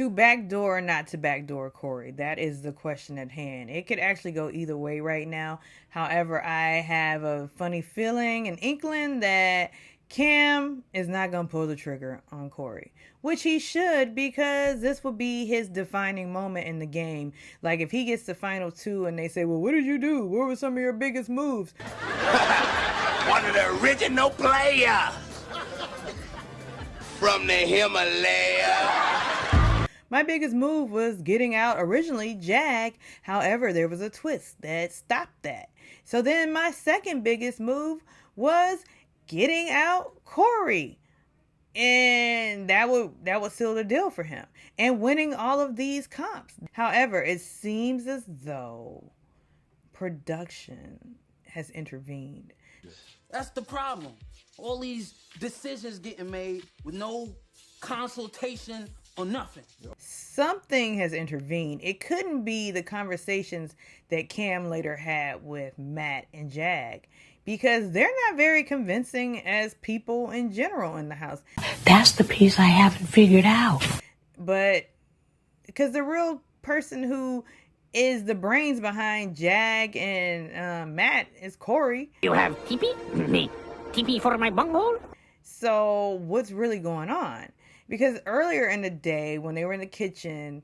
To backdoor or not to backdoor Corey? That is the question at hand. It could actually go either way right now. However, I have a funny feeling, an inkling that Cam is not going to pull the trigger on Corey, which he should, because this will be his defining moment in the game. Like if he gets to final two and they say, well, what did you do? What were some of your biggest moves? One of the original players from the Himalaya. My biggest move was getting out originally Jag. However, there was a twist that stopped that. So then my second biggest move was getting out Corey. And that would seal the deal for him. And winning all of these comps. However, it seems as though production has intervened. That's the problem. All these decisions getting made with no consultation or nothing. Something has intervened. It couldn't be the conversations that Cam later had with Matt and Jag, because they're not very convincing as people in general in the house. That's the piece I haven't figured out. But because the real person who is the brains behind Jag and Matt is Corey. You have TP? Me. TP for my bunghole? So what's really going on? Because earlier in the day when they were in the kitchen,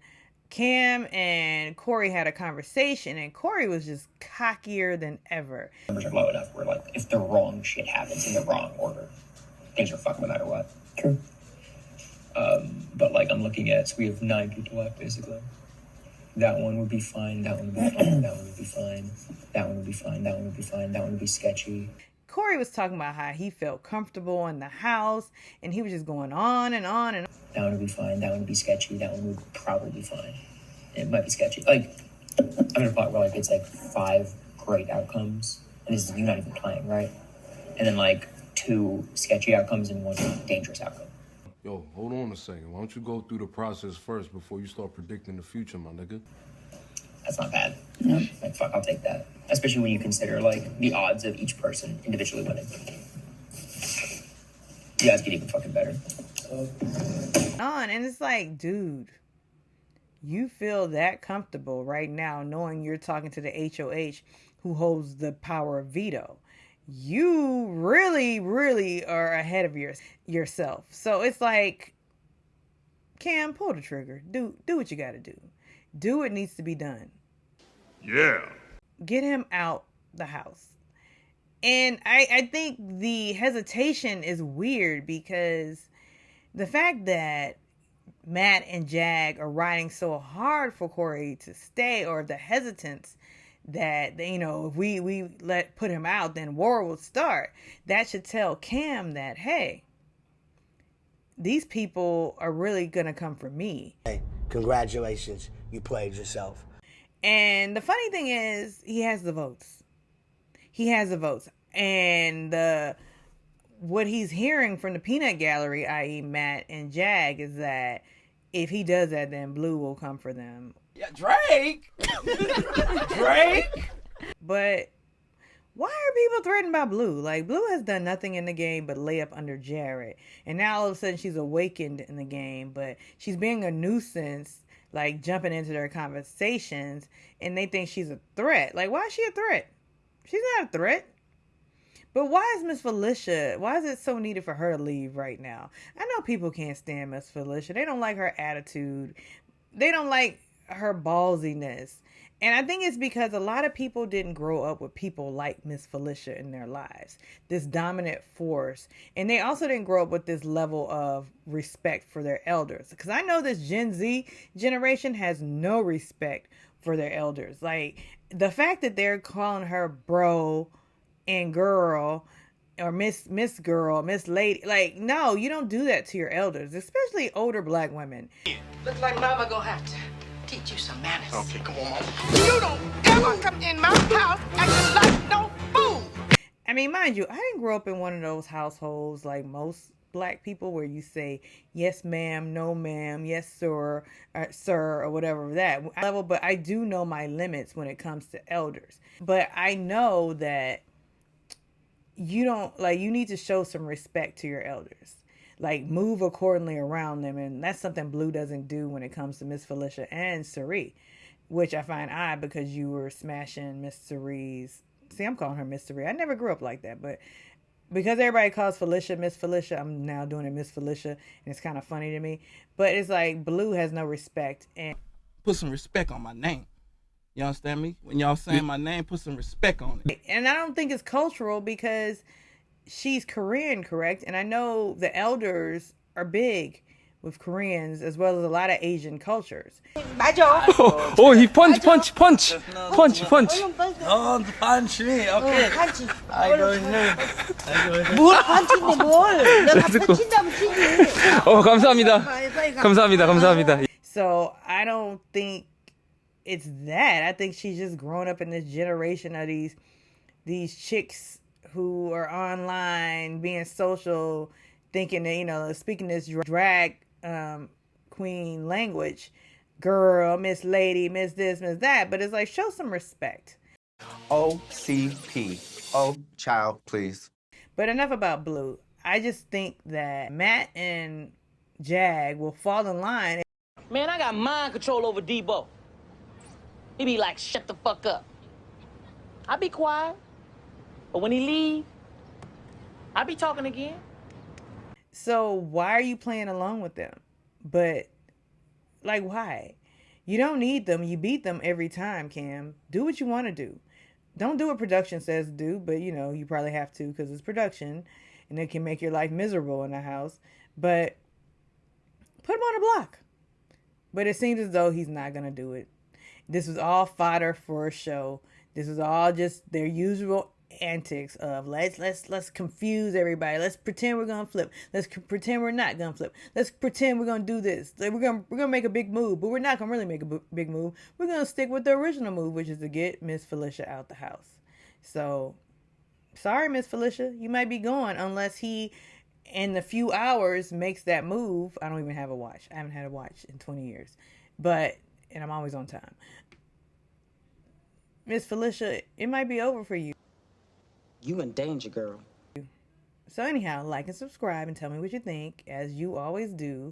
Cam and Corey had a conversation, and Corey was just cockier than ever. Numbers are low enough where, like, if the wrong shit happens in the wrong order, things are fucked no matter what. True. But, like, I'm looking at, so we have 9 people left, basically. That one would be fine, that one would be fine, that one would be fine, that one would be fine, that one would be fine, that one would be sketchy. Corey was talking about how he felt comfortable in the house, and he was just going on and on and on. That one would be fine, that one would be sketchy, that one would probably be fine. It might be sketchy. Like, I'm in a plot where, like, it's like 5 great outcomes, and this is you not even playing, right? And then, like, 2 sketchy outcomes and 1 dangerous outcome. Yo, hold on a second. Why don't you go through the process first before you start predicting the future, my nigga? That's not bad. Yeah. Like, fuck, I'll take that. Especially when you consider, like, the odds of each person individually winning. You guys get even fucking better. And it's like, dude, you feel that comfortable right now knowing you're talking to the HOH who holds the power of veto. You really, really are ahead of yourself. So it's like, Cam, pull the trigger. Do what you got to do. Do what needs to be done. Yeah. Get him out the house. And I think the hesitation is weird because the fact that Matt and Jag are riding so hard for Corey to stay, or the hesitance that, you know, if we put him out, then war will start. That should tell Cam that, hey, these people are really going to come for me. Hey, congratulations. You played yourself. And the funny thing is, he has the votes. He has the votes. And what he's hearing from the peanut gallery, i.e. Matt and Jag, is that if he does that, then Blue will come for them. Yeah, Drake! Drake! But why are people threatened by Blue? Like, Blue has done nothing in the game but lay up under Jared. And now all of a sudden she's awakened in the game, but she's being a nuisance, like jumping into their conversations, and they think she's a threat. Like, why is she a threat? She's not a threat. But why is Miss Felicia, why is it so needed for her to leave right now? I know people can't stand Miss Felicia. They don't like her attitude. They don't like her ballsiness. And I think it's because a lot of people didn't grow up with people like Miss Felicia in their lives, this dominant force. And they also didn't grow up with this level of respect for their elders. Because I know this Gen Z generation has no respect for their elders. Like, the fact that they're calling her bro and girl, or Miss Girl, Miss Lady, like, no, you don't do that to your elders, especially older black women. Looks like Mama gonna have to teach you some manners. Okay, come on, Mama. You don't ever come in my house acting like no fool. I mean, mind you, I didn't grow up in one of those households like most black people where you say yes ma'am, no ma'am, yes sir, or whatever that level, but I do know my limits when it comes to elders. But I know that you need to show some respect to your elders. like move accordingly around them, and that's something Blue doesn't do when it comes to Miss Felicia and Cerie, which I find odd because you were smashing Miss Cerie's. See, I'm calling her Miss Cerie. I never grew up like that, but because everybody calls Felicia Miss Felicia, I'm now doing it Miss Felicia, and it's kind of funny to me. But it's like Blue has no respect, and Put some respect on my name. You understand me? When y'all saying my name, put some respect on it. and I don't think it's cultural because she's Korean, correct? And I know the elders are big with Koreans as well as a lot of Asian cultures. Oh, he punch. Don't punch me, okay? I don't know. 뭘 판치인데 뭘? 내가 판친다면 치지. 감사합니다. So I don't think it's that. I think she's just grown up in this generation of these chicks who are online being social, thinking that, you know, speaking this drag queen language, girl, Miss Lady, Miss this, Miss that. But it's like, show some respect. OCP. Oh, child, please. But enough about Blue. I just think that Matt and Jag will fall in line. Man, I got mind control over Debo. He be like, shut the fuck up. I be quiet. But when he leave, I be talking again. So why are you playing along with them? But, like, why? You don't need them. You beat them every time, Cam. Do what you want to do. Don't do what production says to do, but, you know, you probably have to because it's production, and it can make your life miserable in the house. But put him on a block. But it seems as though he's not going to do it. This was all fodder for a show. This was all just their usual antics of let's confuse everybody. Let's pretend we're gonna flip. Let's pretend we're not gonna flip. Let's pretend we're gonna do this. Like, we're gonna make a big move, but we're not gonna really make a big move. We're gonna stick with the original move, which is to get Miss Felicia out the house. So sorry, Miss Felicia, you might be gone unless he in a few hours makes that move. I don't even have a watch. I haven't had a watch in 20 years, and I'm always on time. Miss Felicia, it might be over for you. You in danger, girl. So anyhow, like and subscribe and tell me what you think, as you always do.